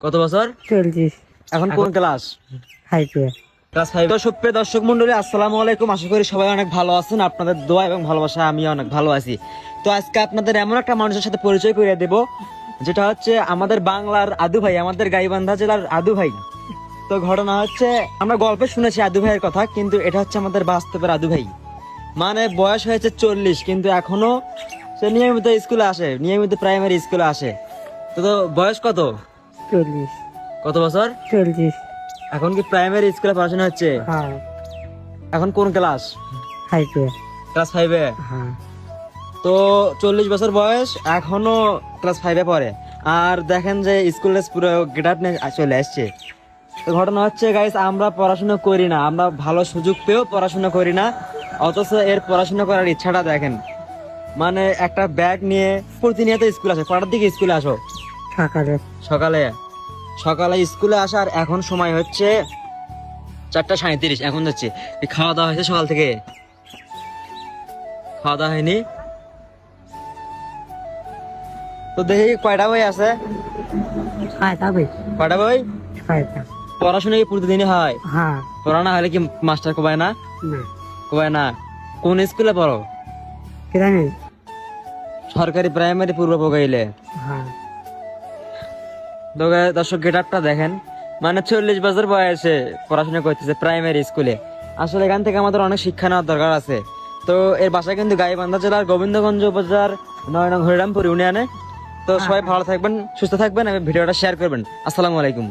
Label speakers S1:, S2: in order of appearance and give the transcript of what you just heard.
S1: কত বছর?
S2: চলছে।
S1: এখন কোন ক্লাস?
S2: খাইতে
S1: ক্লাস 5। সুপ্রিয় দর্শক মন্ডলী, আসসালামু আলাইকুম। আশা করি সবাই অনেক ভালো আছেন। আপনাদের দোয়া এবং ভালোবাসা আমি অনেক ভালো আছি। তো আজকে আপনাদের এমন একটা মানুষের সাথে পরিচয় করিয়ে দেব, যেটা হচ্ছে আমাদের বাংলার আদু ভাই, আমাদের গাইবান্ধা জেলার আদু ভাই। তো ঘটনা হচ্ছে, আমরা গল্পে শুনেছি আদু ভাইয়ের কথা, কিন্তু এটা হচ্ছে আমাদের বাস্তবের আদু ভাই। মানে বয়স হয়েছে 40, কিন্তু এখনো সে নিয়মিত স্কুলে আসে, নিয়মিত প্রাইমারি স্কুলে আসে। তো বয়স কত?
S2: 40।
S1: কত বছর?
S2: 40।
S1: এখন কি প্রাইমারি স্কুলে পড়াশোনা হচ্ছে?
S2: হ্যাঁ।
S1: এখন কোন ক্লাস?
S2: খাইতে
S1: ক্লাস 5-এ।
S2: হ্যাঁ।
S1: তো 40 বছর বয়স, এখনো ক্লাস 5-এ পড়ে। আর দেখেন যে স্কুল ড্রেস পুরো গেট আপ নিয়ে চলে আসছে। তো ঘটনা হচ্ছে গাইস, আমরা পড়াশোনা করি না, আমরা ভালো সুযোগ পেয়েও পড়াশোনা করি না, অথচ এর পড়াশোনা করার ইচ্ছাটা দেখেন। মানে একটা ব্যাগ নিয়ে প্রতিনিয়ত স্কুল আসে। কটার দিকে স্কুলে আসো?
S2: সকালে
S1: সকালে। সকালে স্কুলে আসার এখন সময় হচ্ছে 4:37। এখন যাচ্ছে। খাওয়া দাওয়া হয়েছে সকাল থেকে? খাওয়া দাওয়া হয়নি? তো দেখি কয়টা বই আছে?
S2: খাইতে হবে।
S1: কয়টা বই?
S2: খাইতে।
S1: পড়াশোনা কি প্রতিদিনই হয়?
S2: হ্যাঁ।
S1: পড়া না হলে কি মাস্টার কোবায় না?
S2: না।
S1: কোবায় না? কোন স্কুলে পড়ো?
S2: কিরানি।
S1: সরকারি প্রাইমারি পূর্ব বগাইলে।
S2: হ্যাঁ।
S1: তো দর্শক গেট আপটা দেখেন, মানে 40 বছর বয়সে পড়াশোনা করতেছে প্রাইমারি স্কুলে। আসলে এখান থেকে আমাদের অনেক শিক্ষা নেওয়ার দরকার আছে। তো এর বাসা কিন্তু গাইবান্ধা জেলার গোবিন্দগঞ্জ উপজেলার 9 নং হরিরামপুর ইউনিয়নে। তো সবাই ভালো থাকবেন, সুস্থ থাকবেন এবং ভিডিওটা শেয়ার করবেন। আসসালামু আলাইকুম।